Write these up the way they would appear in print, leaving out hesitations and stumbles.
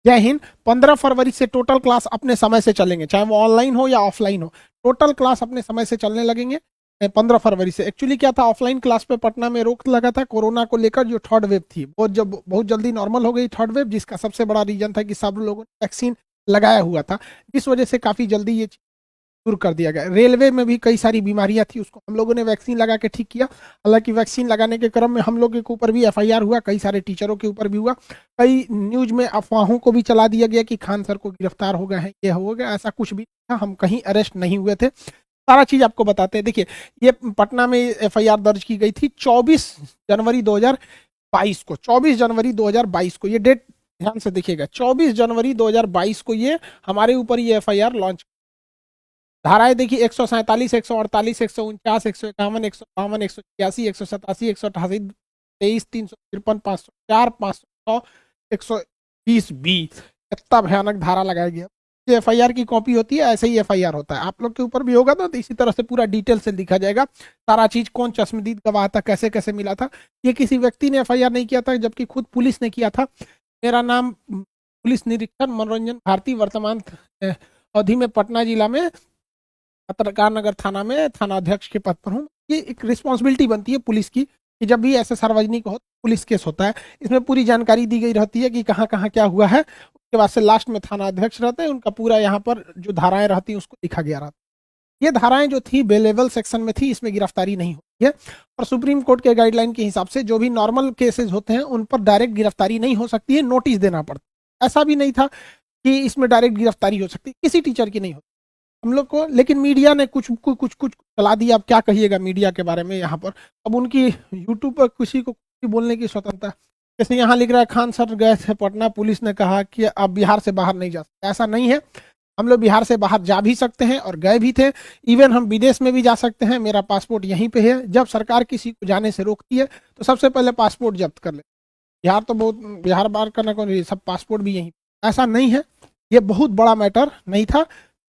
जय हिंद। 15 फरवरी से total class अपने समय से चलेंगे, चाहे वो ऑनलाइन हो या ऑफलाइन हो। टोटल क्लास अपने समय से चलने लगेंगे 15 फरवरी से। एक्चुअली क्या था, ऑफलाइन क्लास पे पटना में रोक लगा था कोरोना को लेकर, जो थर्ड वेव थी वो जब बहुत जल्दी नॉर्मल हो गई थर्ड वेव, जिसका सबसे बड़ा रीजन था कि सब लोगों ने वैक्सीन लगाया हुआ था, इस वजह से काफी जल्दी ये दूर कर दिया गया। रेलवे में भी कई सारी बीमारियां थी, उसको हम लोगों ने वैक्सीन लगा के ठीक किया। हालांकि वैक्सीन लगाने के क्रम में हम लोग के ऊपर भी एफआईआर हुआ, कई सारे टीचरों के ऊपर भी हुआ। कई न्यूज में अफवाहों को भी चला दिया गया कि खान सर को गिरफ्तार हो गए हैं, ये हो गया, ऐसा कुछ भी था, हम कहीं अरेस्ट नहीं हुए थे। सारा चीज आपको बताते हैं। देखिए, ये पटना में एफआईआर दर्ज की गई थी 24 जनवरी 2022 को। 24 जनवरी 2022 को ये डेट ध्यान से देखिएगा, 24 जनवरी 2022 को ये हमारे ऊपर ये एफआईआर लॉन्च। धाराएं देखिए, 147, 148, 149, 151, 152, 181, 187, 188, 23, 353, 504, 506, 120 बी। इतना भयानक धारा लगाया गया। ये एफआईआर की कॉपी होती है, ऐसे ही एफआईआर होता है। आप लोग के ऊपर भी होगा ना, तो इसी तरह से पूरा डिटेल से लिखा जाएगा सारा चीज, कौन चश्मदीद गवाह था, कैसे कैसे मिला था। ये किसी व्यक्ति ने एफआईआर नहीं किया था, जबकि खुद पुलिस ने किया था। मेरा नाम पुलिस निरीक्षक मनोरंजन भारती, वर्तमान अवधि में पटना जिला में पत्रकार नगर थाना में थाना अध्यक्ष के पद पर हूँ। ये एक रिस्पॉन्सिबिलिटी बनती है पुलिस की कि जब भी ऐसे सार्वजनिक हो पुलिस केस होता है, इसमें पूरी जानकारी दी गई रहती है कि कहाँ कहाँ क्या हुआ है। उसके बाद से लास्ट में थाना अध्यक्ष रहते हैं, उनका पूरा यहाँ पर जो धाराएं रहती हैं उसको लिखा गया रहता है। ये धाराएं जो थी बेलेवल सेक्शन में थी, इसमें गिरफ्तारी नहीं होती है। और सुप्रीम कोर्ट के गाइडलाइन के हिसाब से जो भी नॉर्मल केसेस होते हैं उन पर डायरेक्ट गिरफ्तारी नहीं हो सकती है, नोटिस देना पड़ता है। ऐसा भी नहीं था कि इसमें डायरेक्ट गिरफ्तारी हो सकती, किसी टीचर की नहीं होती हम लोग को। लेकिन मीडिया ने कुछ कुछ कुछ कुछ चला दिया। अब क्या कहिएगा मीडिया के बारे में यहाँ पर। अब उनकी यूट्यूब पर किसी को कुछ भी बोलने की स्वतंत्रता। जैसे यहाँ लिख रहा है, खान सर गए थे पटना, पुलिस ने कहा कि अब बिहार से बाहर नहीं जा सकते। ऐसा नहीं है, हम लोग बिहार से बाहर जा भी सकते हैं और गए भी थे। इवन हम विदेश में भी जा सकते हैं, मेरा पासपोर्ट यहीं पे है। जब सरकार किसी को जाने से रोकती है तो सबसे पहले पासपोर्ट जब्त कर ले। बिहार तो बहुत, बिहार बाहर करना कौन, सब पासपोर्ट भी यहीं। ऐसा नहीं है, ये बहुत बड़ा मैटर नहीं था।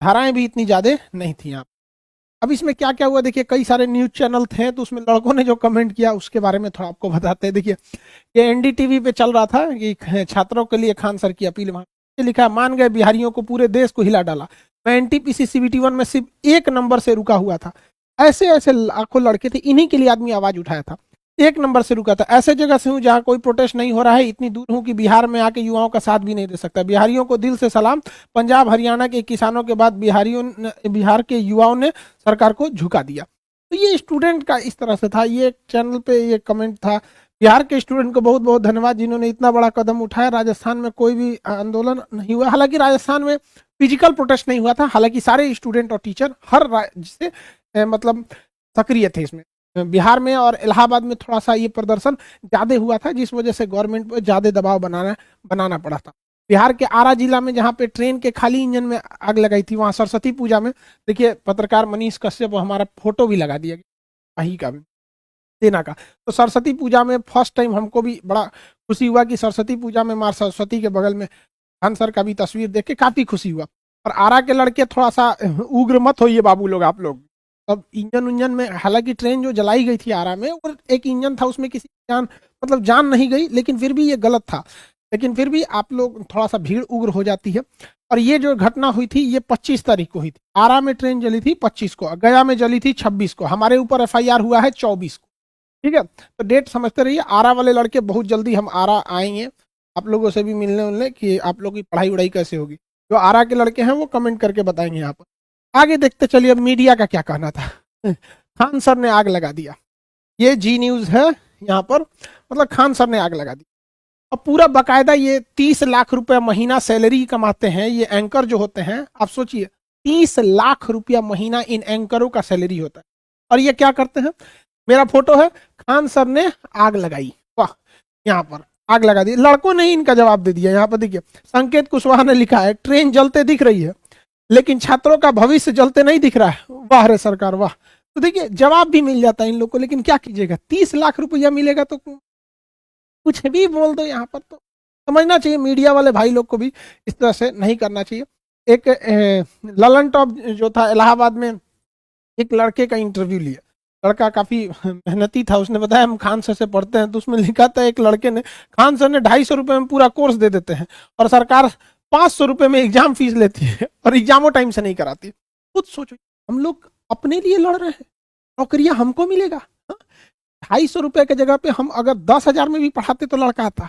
धाराएं भी इतनी ज्यादा नहीं थी यहाँ। अब इसमें क्या क्या हुआ देखिए, कई सारे न्यूज चैनल थे, तो उसमें लड़कों ने जो कमेंट किया उसके बारे में थोड़ा आपको बताते हैं। देखिए, ये एनडीटीवी पे चल रहा था कि छात्रों के लिए खान सर की अपील। वहां लिखा, मान गए बिहारियों को पूरे देश को हिला डाला। मैं एनटीपीसी CBT 1 में सिर्फ 1 नंबर से रुका हुआ था। ऐसे ऐसे लाखों लड़के थे, इन्हीं के लिए आदमी आवाज उठाया था। 1 नंबर से रुका था। ऐसे जगह से हूँ जहाँ कोई प्रोटेस्ट नहीं हो रहा है, इतनी दूर हूँ कि बिहार में आके युवाओं का साथ भी नहीं दे सकता। बिहारियों को दिल से सलाम। पंजाब हरियाणा के किसानों के बाद बिहार के युवाओं ने सरकार को झुका दिया। तो ये स्टूडेंट का इस तरह से था, ये चैनल पे ये कमेंट था। बिहार के स्टूडेंट को बहुत बहुत धन्यवाद जिन्होंने इतना बड़ा कदम उठाया। राजस्थान में कोई भी आंदोलन नहीं हुआ, हालांकि राजस्थान में फिजिकल प्रोटेस्ट नहीं हुआ था। हालांकि सारे स्टूडेंट और टीचर हर राज्य से मतलब सक्रिय थे इसमें। बिहार में और इलाहाबाद में थोड़ा सा ये प्रदर्शन ज्यादा हुआ था, जिस वजह से गवर्नमेंट पर ज्यादा दबाव बनाना पड़ा था। बिहार के आरा जिला में जहाँ पे ट्रेन के खाली इंजन में आग लगाई थी, वहां सरस्वती पूजा में देखिए, पत्रकार मनीष कश्यप हमारा फोटो भी लगा दिया गया वही का भी, सेना का। तो सरस्वती पूजा में फर्स्ट टाइम हमको भी बड़ा खुशी हुआ कि सरस्वती पूजा में माँ सरस्वती के बगल में खान सर का भी तस्वीर देख के काफी खुशी हुआ। और आरा के लड़के थोड़ा सा उग्र मत होइए बाबू लोग, आप लोग। अब इंजन उंजन में, हालांकि ट्रेन जो जलाई गई थी आरा में, और एक इंजन था उसमें किसी की जान, मतलब जान नहीं गई, लेकिन फिर भी ये गलत था। लेकिन फिर भी आप लोग थोड़ा सा भीड़ उग्र हो जाती है। और ये जो घटना हुई थी ये 25 तारीख को हुई थी। आरा में ट्रेन जली थी 25 को, गया में जली थी 26 को, हमारे ऊपर एफआईआर हुआ है 24 को। ठीक है, तो डेट समझते रहिए। आरा वाले लड़के बहुत जल्दी हम आरा आएंगे, आप लोगों से भी मिलने उलने कि आप लोग की पढ़ाई उड़ाई कैसे होगी। जो आरा के लड़के हैं वो कमेंट करके बताएंगे यहाँ पर। आगे देखते चलिए, अब मीडिया का क्या कहना था। खान सर ने आग लगा दिया, ये जी न्यूज है यहाँ पर। मतलब खान सर ने आग लगा दी। अब पूरा बकायदा, ये 30 लाख रुपया महीना सैलरी कमाते हैं ये एंकर जो होते हैं। आप सोचिए, 30 लाख रुपया महीना इन एंकरों का सैलरी होता है। और ये क्या करते हैं, मेरा फोटो है, खान सर ने आग लगाई, वाह, यहाँ पर आग लगा दी। लड़कों ने ही इनका जवाब दे दिया। यहाँ पर देखिए, संकेत कुशवाहा ने लिखा है, ट्रेन जलते दिख रही है लेकिन छात्रों का भविष्य जलते नहीं दिख रहा है। वाह रे सरकार वाह। तो देखिए, जवाब भी मिल जाता है इन लोग को, लेकिन क्या कीजिएगा, 30 लाख रुपया मिलेगा तो कुछ भी बोल दो यहाँ पर। तो समझना चाहिए मीडिया वाले भाई लोग को भी, इस तरह से नहीं करना चाहिए। एक ललन टॉप जो था इलाहाबाद में, एक लड़के का इंटरव्यू लिया। लड़का काफी मेहनती था, उसने बताया हम खान सर से पढ़ते हैं, तो उसमें लिखा था एक लड़के ने, खान सर ने 250 रुपए में पूरा कोर्स दे देते हैं और सरकार 500 रुपए में एग्जाम फीस लेती है और एग्जामों टाइम से नहीं कराती है। खुद सोचो, हम लोग अपने लिए लड़ रहे हैं, नौकरियां हमको मिलेगा। 250 रुपए की जगह पे हम अगर 10,000 में भी पढ़ाते तो लड़का आता,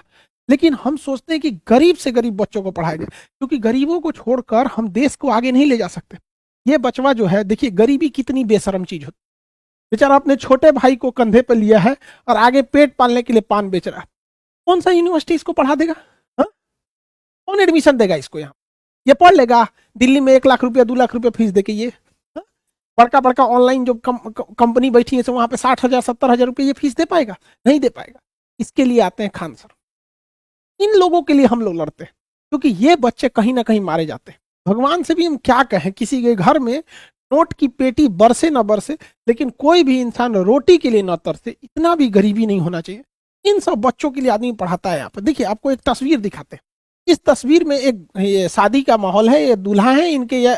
लेकिन हम सोचते हैं कि गरीब से गरीब बच्चों को पढ़ाया जाए, क्योंकि गरीबों को छोड़कर हम देश को आगे नहीं ले जा सकते। ये बचवा जो है, देखिए गरीबी कितनी बेशरम चीज होती है। बेचारा अपने छोटे भाई को कंधे पर लिया है और आगे पेट पालने के लिए पान बेच रहा है। कौन सा यूनिवर्सिटी इसको पढ़ा देगा? हा? कौन एडमिशन देगा इसको? यहाँ ये पढ़ लेगा दिल्ली में 1 लाख रुपया 2 लाख रुपया फीस देके। ये बड़का बड़का ऑनलाइन जो कंपनी बैठी है वहां पे 60,000 70,000 रुपये ये फीस दे पाएगा? नहीं दे पाएगा। इसके लिए आते हैं खान सर। इन लोगों के लिए हम लोग लड़ते हैं, क्योंकि ये बच्चे कहीं ना कहीं मारे जाते हैं। भगवान से भी हम क्या कहें, किसी के घर में नोट की पेटी बरसे ना बरसे, लेकिन कोई भी इंसान रोटी के लिए ना तरसे, इतना भी गरीबी नहीं होना चाहिए। इन सब बच्चों के लिए आदमी पढ़ाता है। यहाँ पर देखिए, आपको एक तस्वीर दिखाते हैं। इस तस्वीर में एक ये शादी का माहौल है, ये दूल्हा है, इनके ये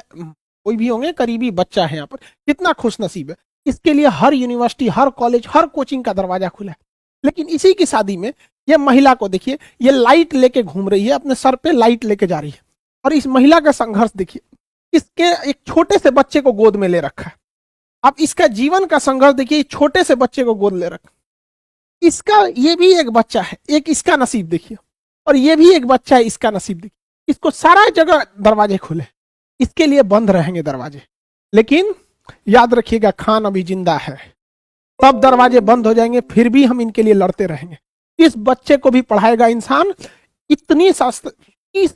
कोई भी होंगे करीबी बच्चा है। यहाँ पर कितना खुश नसीब है, इसके लिए हर यूनिवर्सिटी, हर कॉलेज, हर कोचिंग का दरवाजा खुला है। लेकिन इसी की शादी में ये महिला को देखिए, ये लाइट लेके घूम रही है, अपने सर पे लाइट लेके जा रही है। और इस महिला का संघर्ष देखिए, इसके एक छोटे से बच्चे को गोद में ले रखा है। अब इसका जीवन का संघर्ष देखिए, छोटे से बच्चे को गोद ले रखा। इसका ये भी एक बच्चा है, एक इसका नसीब देखिए, और ये भी एक बच्चा है, इसका नसीब देखिए। इसको सारा जगह दरवाजे खुले, इसके लिए बंद रहेंगे दरवाजे। लेकिन याद रखिएगा, खान अभी जिंदा है, तब दरवाजे बंद हो जाएंगे, फिर भी हम इनके लिए लड़ते रहेंगे। इस बच्चे को भी पढ़ाएगा इंसान। इतनी सस्ता, इस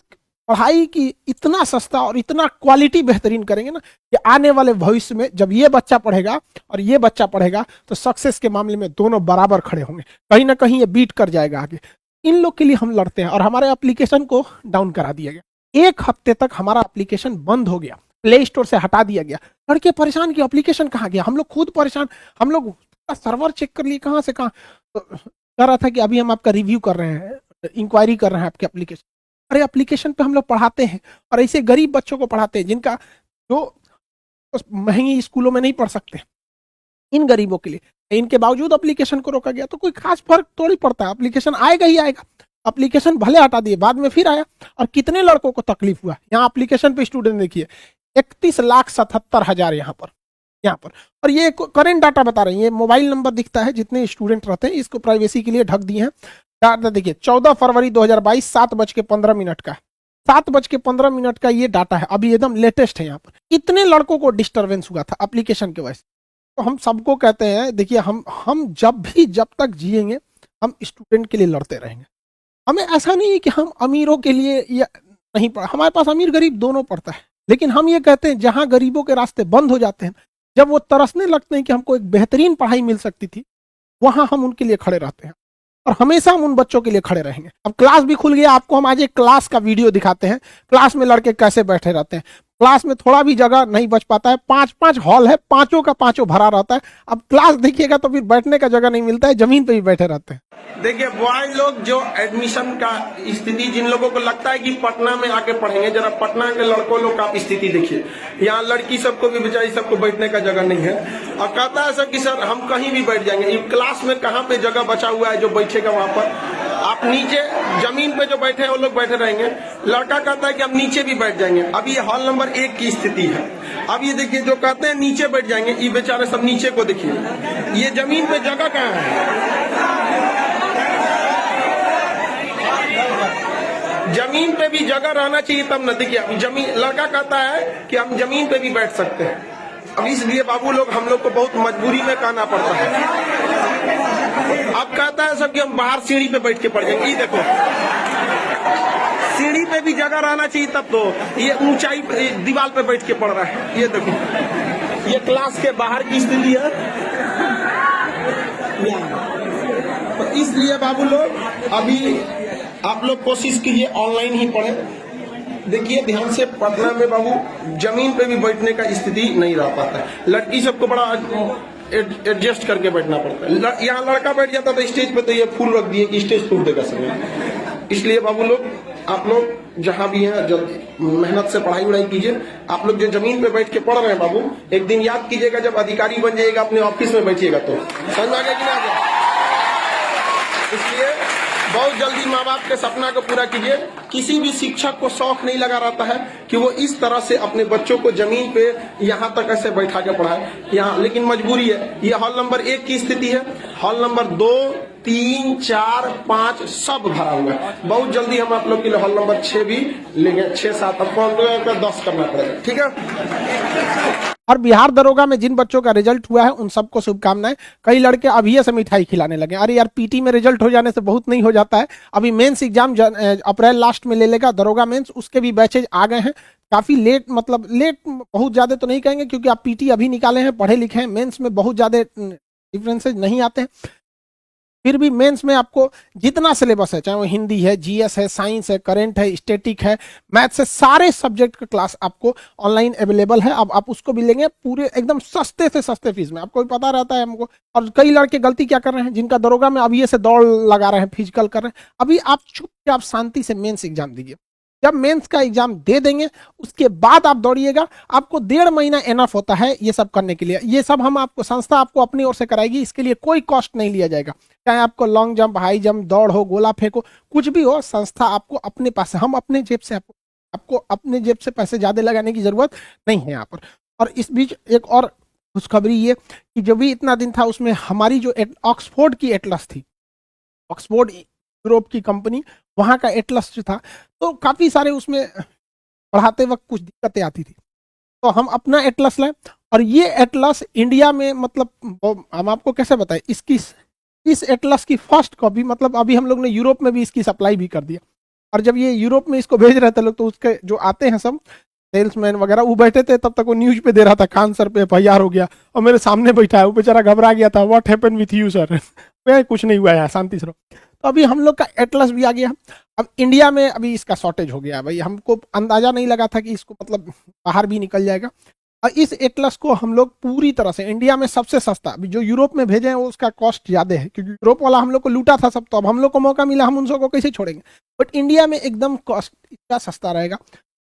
पढ़ाई की इतना सस्ता और इतना क्वालिटी बेहतरीन करेंगे ना, कि आने वाले भविष्य में जब ये बच्चा पढ़ेगा और ये बच्चा पढ़ेगा, तो सक्सेस के मामले में दोनों बराबर खड़े होंगे। कहीं ना कहीं ये बीट कर जाएगा आगे। इन लोग के लिए हम लड़ते हैं। और हमारे एप्लीकेशन को डाउन करा दिया गया, 1 हफ्ते तक हमारा एप्लीकेशन बंद हो गया, प्ले स्टोर से हटा दिया गया। लड़के परेशान कि एप्लीकेशन कहाँ गया, हम लोग खुद परेशान। हम लोग सर्वर चेक कर लिए, कहाँ से कहाँ, तो कह रहा था कि अभी हम आपका रिव्यू कर रहे हैं, इंक्वायरी कर रहे हैं आपके एप्लीकेशन। अरे एप्लीकेशन पे हम लोग पढ़ाते हैं, और ऐसे गरीब बच्चों को पढ़ाते हैं जिनका जो महंगी स्कूलों में नहीं पढ़ सकते। इन गरीबों के लिए, इनके बावजूद एप्लीकेशन को रोका गया, तो कोई खास फर्क थोड़ी पड़ता है। एप्लीकेशन आएगा ही आएगा। एप्लीकेशन भले हटा दिए, बाद में फिर आया, और कितने लड़कों को तकलीफ हुआ। यहाँ एप्लीकेशन पे स्टूडेंट देखिए, 31,77,000 यहाँ पर। और ये करेंट डाटा बता रहे हैं, ये मोबाइल नंबर दिखता है जितने स्टूडेंट रहते हैं, इसको प्राइवेसी के लिए ढक दिए हैं। डाटा देखिए, 14 फरवरी 2022 7:15 का 7:15 का ये डाटा है, अभी एकदम लेटेस्ट है। यहाँ पर इतने लड़कों को डिस्टर्बेंस हुआ था एप्लीकेशन के वजह से। तो हम सबको कहते हैं, देखिए हम जब तक जिएंगे, हम स्टूडेंट के लिए लड़ते रहेंगे। हमें ऐसा नहीं है कि हम अमीरों के लिए या नहीं पढ़ा, हमारे पास अमीर गरीब दोनों पढ़ता है। लेकिन हम ये कहते हैं, जहां गरीबों के रास्ते बंद हो जाते हैं, जब वो तरसने लगते हैं कि हमको एक बेहतरीन पढ़ाई मिल सकती थी, वहां हम उनके लिए खड़े रहते हैं। और हमेशा हम उन बच्चों के लिए खड़े रहेंगे। अब क्लास भी खुल गया, आपको हम आज एक क्लास का वीडियो दिखाते हैं। क्लास में लड़के कैसे बैठे रहते हैं। क्लास में थोड़ा भी जगह नहीं बच पाता है, 5-5 हॉल है, पांचों का पांचों भरा रहता है। अब क्लास देखिएगा तो फिर बैठने का जगह नहीं मिलता है, जमीन पे भी बैठे रहते हैं। देखिए बॉयज लोग जो एडमिशन का स्थिति, जिन लोगों को लगता है कि पटना में आके पढ़ेंगे, जरा पटना के लड़कों लोग का स्थिति देखिए। यहाँ लड़की सबको भी, बेचारी सबको बैठने का जगह नहीं है, और कहता है सर कि सर हम कहीं भी बैठ जाएंगे। क्लास में कहाँ पे जगह बचा हुआ है जो बैठेगा वहां पर? आप नीचे जमीन पे जो बैठे हैं वो लोग बैठे रहेंगे। लड़का कहता है कि हम नीचे भी बैठ जाएंगे। अब ये हॉल नंबर 1 की स्थिति है। अब ये देखिए, जो कहते हैं नीचे बैठ जाएंगे, ये बेचारे सब नीचे को देखिए, ये जमीन पे जगह कहाँ है? जमीन पे भी जगह रहना चाहिए तब न। देखिए जमीन, लड़का कहता है कि हम जमीन पे भी बैठ सकते हैं। अब इसलिए बाबू लोग, हम लोग को बहुत मजबूरी में कहना पड़ता है। अब कहता है सब कि हम बाहर सीढ़ी पे बैठ के पढ़ जाएंगे। ये देखो, सीढ़ी पे भी जगह रहना चाहिए तब तो। ये ऊंचाई दीवार पे बैठ के पढ़ रहा है। ये देखो, ये क्लास के बाहर की स्थिति है। तो इसलिए बाबू लोग, अभी आप लोग कोशिश कीजिए ऑनलाइन ही पढ़े। देखिए ध्यान से, पटना में बाबू जमीन पे भी बैठने का स्थिति नहीं रह पाता है। लड़की सबको बड़ा एडजस्ट करके बैठना पड़ता है। यहाँ लड़का बैठ जाता तो स्टेज पे, तो ये फूल रख दिए कि स्टेज फूल देगा समय। इसलिए बाबू लोग आप लोग जहां भी हैं जब मेहनत से पढ़ाई वढ़ाई कीजिए। आप लोग जो जमीन पे बैठ के पढ़ रहे हैं बाबू, एक दिन याद कीजिएगा जब अधिकारी बन जाइएगा अपने ऑफिस में बैठिएगा तो समझ में आ गया कि नहीं आ गया। इसलिए बहुत जल्दी माँ बाप के सपना को पूरा कीजिए। किसी भी शिक्षक को शौक नहीं लगा रहता है कि वो इस तरह से अपने बच्चों को जमीन पे यहाँ तक ऐसे बैठा के पढ़ाए यहाँ, लेकिन मजबूरी है। ये हॉल नंबर 1 की स्थिति है, हॉल नंबर 2, 3, 4, 5 सब भरा हुआ है। बहुत जल्दी हम आप लोग के लिए हॉल नंबर 6 भी लेंगे, 6, 7 अब 10 करना पड़ेगा, ठीक है। और बिहार दरोगा में जिन बच्चों का रिजल्ट हुआ है उन सबको शुभकामनाएं। कई लड़के अभी से मिठाई खिलाने लगे, अरे यार पीटी में रिजल्ट हो जाने से बहुत नहीं हो जाता है। अभी मेंस एग्जाम अप्रैल लास्ट में ले लेगा दरोगा मेंस, उसके भी बैचेज आ गए हैं। काफी लेट, मतलब लेट बहुत ज्यादा तो नहीं कहेंगे क्योंकि आप पीटी अभी निकाले हैं, पढ़े लिखे हैं, मेंस में बहुत ज्यादा डिफरेंसेज नहीं आते हैं। फिर भी मेंस में आपको जितना सिलेबस है, चाहे वो हिंदी है, जीएस है, साइंस है, करंट है, स्टैटिक है, मैथ्स है, सारे सब्जेक्ट का क्लास आपको ऑनलाइन अवेलेबल है। अब आप उसको भी लेंगे पूरे एकदम सस्ते से सस्ते फीस में, आपको भी पता रहता है हमको। और कई लड़के गलती क्या कर रहे हैं, जिनका दरोगा में अभी से दौड़ लगा रहे हैं, फिजिकल कर रहे हैं, अभी आप चुपचाप शांति से मेंस एग्जाम दीजिए। जब मेंस का एग्जाम दे देंगे उसके बाद आप दौड़िएगा। आपको 1.5 महीना एनफ होता है ये सब करने के लिए। ये सब हम आपको, संस्था आपको अपनी ओर से कराएगी, इसके लिए कोई कॉस्ट नहीं लिया जाएगा। चाहे आपको लॉन्ग जंप, हाई जंप, दौड़ हो, गोला फेंक हो, कुछ भी हो, संस्था आपको अपने पास है। हम अपने जेब से आपको अपने जेब से पैसे ज्यादा लगाने की जरूरत नहीं है यहाँ पर। और इस बीच एक और खुशखबरी ये कि जो भी इतना दिन था उसमें हमारी जो ऑक्सफोर्ड की एटलस थी, ऑक्सफोर्ड यूरोप की कंपनी, वहां का एटलस जो था, तो काफी सारे उसमें पढ़ाते वक्त कुछ दिक्कतें आती थी, तो हम अपना एटलस लाए। और ये एटलस इंडिया में, मतलब हम आपको कैसे बताएं, इस एटलस की फर्स्ट कॉपी, मतलब अभी हम लोग ने यूरोप में भी इसकी सप्लाई भी कर दिया। और जब ये यूरोप में इसको भेज रहे थे लोग, तो उसके जो आते हैं सब सेल्समैन वगैरह, वो बैठे थे, तब तक वो न्यूज पे दे रहा था खान सर पे FIR हो गया, और मेरे सामने बैठा है, वो बेचारा घबरा गया था, what happened with you sir. कुछ नहीं हुआ है, शांति से रहो। तो अभी हम लोग का एटलस भी आ गया। अब इंडिया में अभी इसका शॉर्टेज हो गया भाई, हमको अंदाजा नहीं लगा था कि इसको मतलब बाहर भी निकल जाएगा। और इस एटलस को हम लोग पूरी तरह से इंडिया में सबसे सस्ता, अभी जो यूरोप में भेजे हैं वो उसका कॉस्ट ज्यादा है, क्योंकि यूरोप वाला हम लोग को लूटा था सब, तो अब हम लोग को मौका मिला, हम उन सबको कैसे छोड़ेंगे। बट इंडिया में एकदम कॉस्ट इतना सस्ता रहेगा।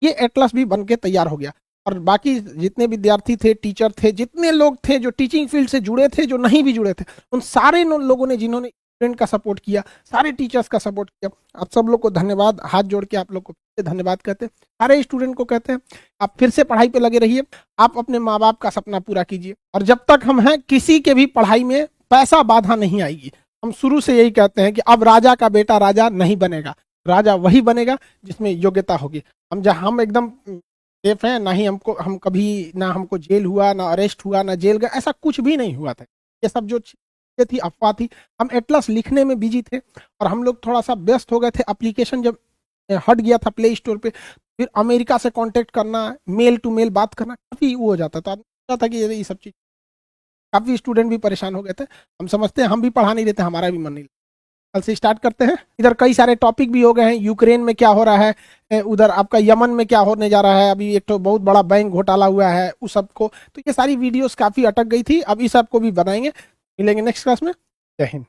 ये एटलस भी बन के तैयार हो गया। और बाकी जितने विद्यार्थी थे, टीचर थे, जितने लोग थे जो टीचिंग फील्ड से जुड़े थे, जो नहीं भी जुड़े थे, उन सारे लोगों ने जिन्होंने स्टूडेंट का सपोर्ट किया, सारे टीचर्स का सपोर्ट किया, आप सब लोग को धन्यवाद। हाथ जोड़ के आप लोग को धन्यवाद कहते हैं, सारे स्टूडेंट को कहते हैं, आप फिर से पढ़ाई पे लगे रहिए। आप अपने माँ बाप का सपना पूरा कीजिए। और जब तक हम हैं, किसी के भी पढ़ाई में पैसा बाधा नहीं आएगी। हम शुरू से यही कहते हैं कि अब राजा का बेटा राजा नहीं बनेगा, राजा वही बनेगा जिसमें योग्यता होगी। हम एकदम सेफ हैं, ना ही हम कभी, ना हमको जेल हुआ, ना अरेस्ट हुआ, ना जेल गए, ऐसा कुछ भी नहीं हुआ था। ये सब जो थी अफवाह थी। हम एटलस लिखने में बिजी थे और हम लोग थोड़ा सा व्यस्त हो गए थे। एप्लीकेशन जब हट गया था प्ले स्टोर पे, फिर अमेरिका से कांटेक्ट करना, मेल टू मेल बात करना काफी वो हो जाता था कि ये सब चीज, काफी स्टूडेंट भी परेशान हो गए थे। हम समझते हैं, हम भी पढ़ा नहीं रहे थे, हमारा भी मन नहीं। कल से स्टार्ट करते हैं। इधर कई सारे टॉपिक भी हो गए हैं, यूक्रेन में क्या हो रहा है, उधर आपका यमन में क्या होने जा रहा है, अभी एक तो बहुत बड़ा बैंक घोटाला हुआ है उस सबको, तो ये सारी वीडियोस काफी अटक गई थी, अब इस सबको भी बनाएंगे। मिलेंगे नेक्स्ट क्लास में। जय हिंद।